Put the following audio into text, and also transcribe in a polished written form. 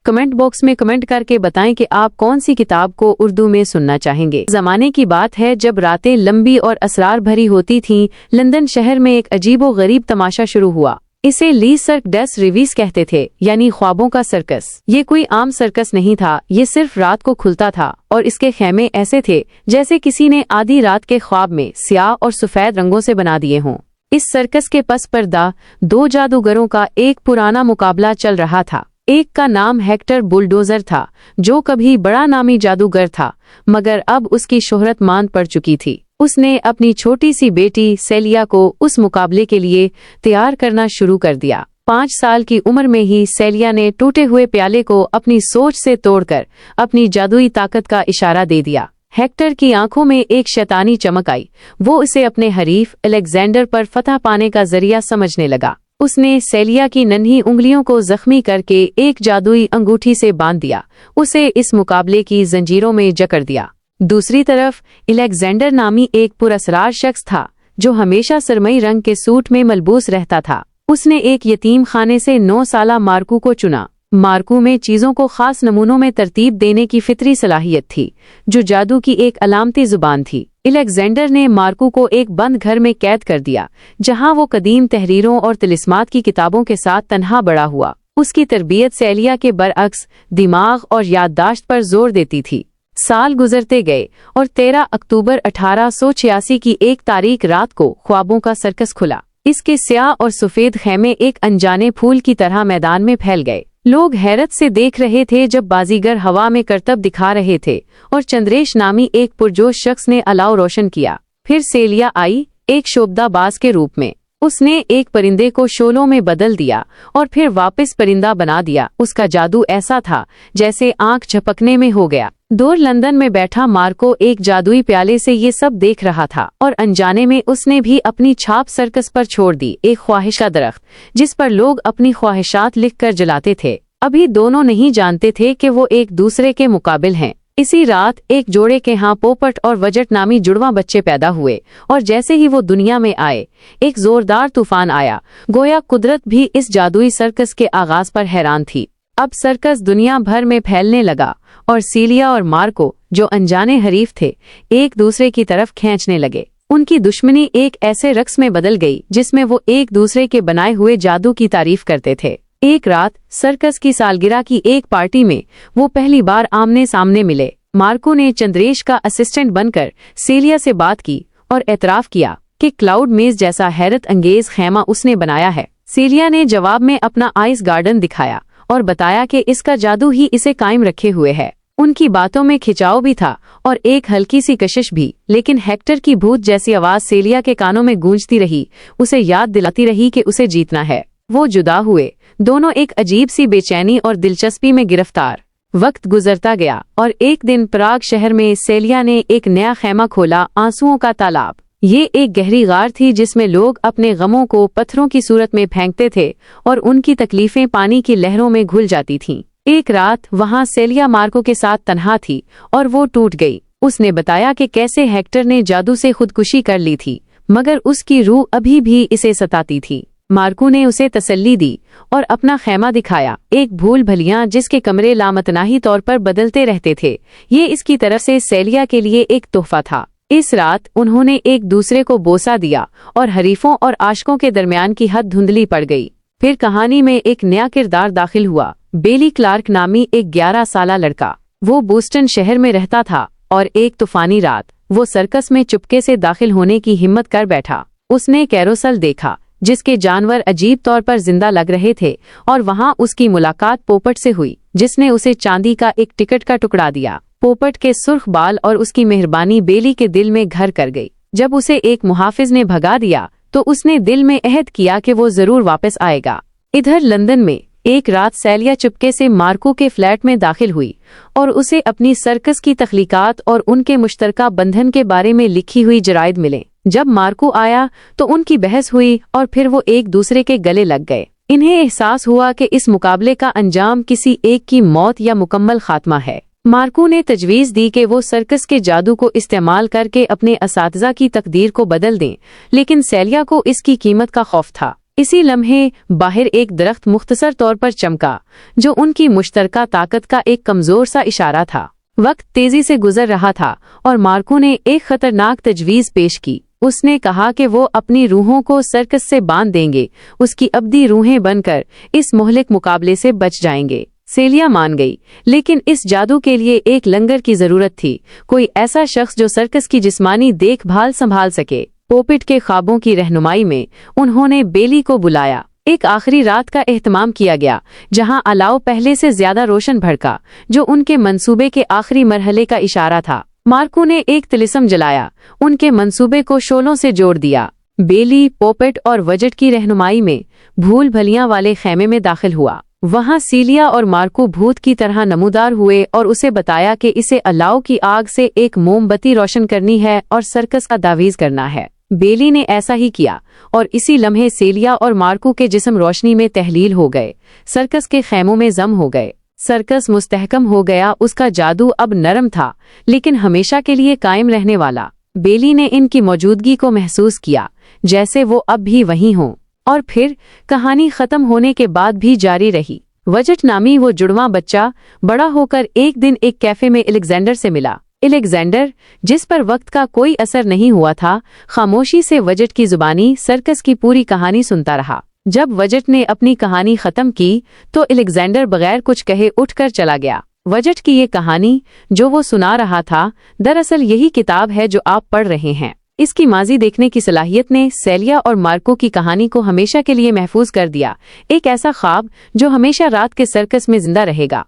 Comment box में comment करके बताएं कि आप कौन सी किताब को उर्दू में सुनना चाहेंगे। ज़माने की बात है जब रातें लंबी और असरार भरी होती थीं। लंदन शहर में एक अजीबो गरीब तमाशा शुरू हुआ। इसे ली सर्क डेस रिवीज कहते थे, यानी ख्वाबों का सर्कस। ये कोई आम सर्कस नहीं था, ये सिर्फ रात को खुलता था और इसके खेमे ऐसे थे जैसे किसी ने आधी रात के ख्वाब में स्याह और सफेद रंगों से बना दिए हों। इस सर्कस के पस पर्दा 2 जादूगरों का एक पुराना मुकाबला चल रहा था। एक का नाम हेक्टर बुलडोजर था, जो कभी बड़ा नामी जादूगर था, मगर अब उसकी शोहरत मांद पड़ चुकी थी। उसने अपनी छोटी सी बेटी सेलिया को उस मुकाबले के लिए तैयार करना शुरू कर दिया। 5 साल की उम्र में ही सेलिया ने टूटे हुए प्याले को अपनी सोच से तोड़कर अपनी जादुई ताकत का इशारा दे दिया। हेक्टर की आंखों में एक शैतानी चमक आई। वो इसे अपने हरीफ अलेक्जेंडर पर फतह पाने का जरिया समझने लगा। उसने सेलिया की नन्ही उंगलियों को जख्मी करके एक जादुई अंगूठी से बांध दिया, उसे इस मुकाबले की जंजीरों में जकड़ दिया। दूसरी तरफ अलेक्जेंडर नामी एक पुरअसरार शख्स था, जो हमेशा सरमई रंग के सूट में मलबूस रहता था। उसने एक यतीम खाने से 9 साला मार्कू को चुना। मार्कू में चीजों को खास नमूनों में तरतीब देने की फितरी सलाहियत थी, जो जादू की एक अलामती जुबान थी। अलेक्जेंडर ने मार्कू को एक बंद घर में कैद कर दिया, जहां वो कदीम तहरीरों और तिलिस्मात की किताबों के साथ तन्हा बड़ा हुआ। उसकी तरबियत सेलिया के बरअक्स दिमाग और याददाश्त पर जोर देती थी। साल गुजरते गए और 13 अक्टूबर 1886 की एक तारीख रात को ख्वाबों का सर्कस खुला। इसके स्याह और सफेद खेमे एक अनजाने फूल की तरह मैदान में फैल गए। लोग हैरत से देख रहे थे जब बाजीगर हवा में करतब दिखा रहे थे और चंद्रेश नामी एक पुरजोश शख्स ने अलाव रोशन किया। फिर सेलिया आई, एक शोबदाबाज के रूप में। उसने एक परिंदे को शोलों में बदल दिया और फिर वापस परिंदा बना दिया। उसका जादू ऐसा था जैसे आंख झपकने में हो गया। दूर लंदन में बैठा मार्को एक जादुई प्याले से ये सब देख रहा था और अनजाने में उसने भी अपनी छाप सर्कस पर छोड़ दी, एक ख्वाहिश का दरख्त जिस पर लोग अपनी ख्वाहिशात लिखकर जलाते थे। अभी दोनों नहीं जानते थे कि वो एक दूसरे के मुकाबिल हैं। इसी रात एक जोड़े के यहाँ पोपट और वजट नामी जुड़वा बच्चे पैदा हुए और जैसे ही वो दुनिया में आए, एक जोरदार तूफान आया। गोया कुदरत भी इस जादुई सर्कस के आगाज पर हैरान थी। अब सर्कस दुनिया भर में फैलने लगा और सेलिया और मार्को, जो अनजाने हरीफ थे, एक दूसरे की तरफ खींचने लगे। उनकी दुश्मनी एक ऐसे रक्स में बदल गई जिसमें वो एक दूसरे के बनाए हुए जादू की तारीफ करते थे। एक रात सर्कस की सालगिरह की एक पार्टी में वो पहली बार आमने सामने मिले। मार्को ने चंद्रेश का असिस्टेंट बनकर सेलिया से बात की और एतराफ किया कि क्लाउड मेज जैसा हैरत अंगेज खेमा उसने बनाया है। सेलिया ने जवाब में अपना आइस गार्डन दिखाया और बताया कि इसका जादू ही इसे कायम रखे हुए है। उनकी बातों में खिंचाव भी था और एक हल्की सी कशिश भी, लेकिन हेक्टर की भूत जैसी आवाज सेलिया के कानों में गूंजती रही, उसे याद दिलाती रही कि उसे जीतना है। वो जुदा हुए, दोनों एक अजीब सी बेचैनी और दिलचस्पी में गिरफ्तार। वक्त गुजरता गया और एक दिन प्राग शहर में सेलिया ने एक नया खेमा खोला, आंसुओं का तालाब। ये एक गहरी गार थी जिसमें लोग अपने गमों को पत्थरों की सूरत में फेंकते थे और उनकी तकलीफें पानी की लहरों में घुल जाती थीं। एक रात वहां सेलिया मार्को के साथ तन्हा थी और वो टूट गई। उसने बताया कि कैसे हेक्टर ने जादू से खुदकुशी कर ली थी, मगर उसकी रूह अभी भी इसे सताती थी। मार्को ने उसे तसल्ली दी और अपना खेमा दिखाया, एक भूल भलियां जिसके कमरे लामतनाही तौर पर बदलते रहते थे। ये इसकी तरफ से सेलिया के लिए एक तोहफा था। इस रात उन्होंने एक दूसरे को बोसा दिया और हरीफों और आशिकों के दरमियान की हद धुंधली पड़ गई। फिर कहानी में एक नया किरदार दाखिल हुआ, बेली क्लार्क नामी एक 11 साला लड़का। वो बोस्टन शहर में रहता था और एक तूफानी रात वो सर्कस में चुपके से दाखिल होने की हिम्मत कर बैठा। उसने कैरोसल देखा जिसके जानवर अजीब तौर पर जिंदा लग रहे थे और वहां उसकी मुलाकात पोपट से हुई, जिसने उसे चांदी का एक टिकट का टुकड़ा दिया। पोपट के सुर्ख बाल और उसकी मेहरबानी बेली के दिल में घर कर गई। जब उसे एक मुहाफिज ने भगा दिया तो उसने दिल में अहद किया कि वो जरूर वापस आएगा। इधर लंदन में एक रात सेलिया चुपके से मार्को के फ्लैट में दाखिल हुई और उसे अपनी सर्कस की तख्लीकात और उनके मुश्तरका बंधन के बारे में लिखी हुई जराइद मिले। जब मार्को आया तो उनकी बहस हुई और फिर वो एक दूसरे के गले लग गए। इन्हें एहसास हुआ कि इस मुकाबले का अंजाम किसी एक की मौत या मुकम्मल खात्मा है। मार्को ने तजवीज़ दी कि वो सर्कस के जादू को इस्तेमाल करके अपने असातिज़ा की तकदीर को बदल दें, लेकिन सेलिया को इसकी कीमत का खौफ था। इसी लम्हे बाहर एक दरख्त मुख्तसर तौर पर चमका, जो उनकी मुश्तरका ताकत का एक कमजोर सा इशारा था। वक्त तेजी से गुजर रहा था और मार्को ने एक खतरनाक तजवीज पेश की। उसने कहा कि वो अपनी रूहों को सर्कस से बांध देंगे, उसकी अब्दी रूहें बनकर इस मोहलिक मुकाबले से बच जाएंगे। सेलिया मान गई, लेकिन इस जादू के लिए एक लंगर की जरूरत थी, कोई ऐसा शख्स जो सर्कस की जिस्मानी देखभाल संभाल सके। पोपिट के ख्वाबों की रहनुमाई में उन्होंने बेली को बुलाया। एक आखिरी रात का एहतमाम किया गया, जहां अलाव पहले से ज्यादा रोशन भड़का, जो उनके मंसूबे के आखिरी मरहले का इशारा था। मार्को ने एक तिलिस्म जलाया, उनके मंसूबे को शोलों से जोड़ दिया। बेली, पोपिट और वजट की रहनुमाई में भूल भलियां वाले खेमे में दाखिल हुआ। वहां सीलिया और मार्को भूत की तरह नमूदार हुए और उसे बताया कि इसे अलाव की आग से एक मोमबत्ती रोशन करनी है और सर्कस का दावीज करना है। बेली ने ऐसा ही किया और इसी लम्हे सेलिया और मार्को के जिस्म रोशनी में तहलील हो गए, सर्कस के खैमों में जम हो गए। सर्कस मुस्तहकम हो गया, उसका जादू अब नरम था, लेकिन हमेशा के लिए कायम रहने वाला। बेली ने इनकी मौजूदगी को महसूस किया, जैसे वो अब भी वहीं हों। और फिर कहानी खत्म होने के बाद भी जारी रही। वजट नामी वो जुड़वां बच्चा बड़ा होकर एक दिन एक कैफे में अलेक्जेंडर से मिला। अलेक्जेंडर, जिस पर वक्त का कोई असर नहीं हुआ था, खामोशी से वजट की जुबानी सर्कस की पूरी कहानी सुनता रहा। जब वजट ने अपनी कहानी खत्म की तो अलेक्जेंडर बगैर कुछ कहे उठकर चला गया। वजट की ये कहानी जो वो सुना रहा था, दरअसल यही किताब है जो आप पढ़ रहे हैं। इसकी माजी देखने की सलाहियत ने सेलिया और मार्को की कहानी को हमेशा के लिए महफूज कर दिया, एक ऐसा ख्वाब जो हमेशा रात के सर्कस में जिंदा रहेगा।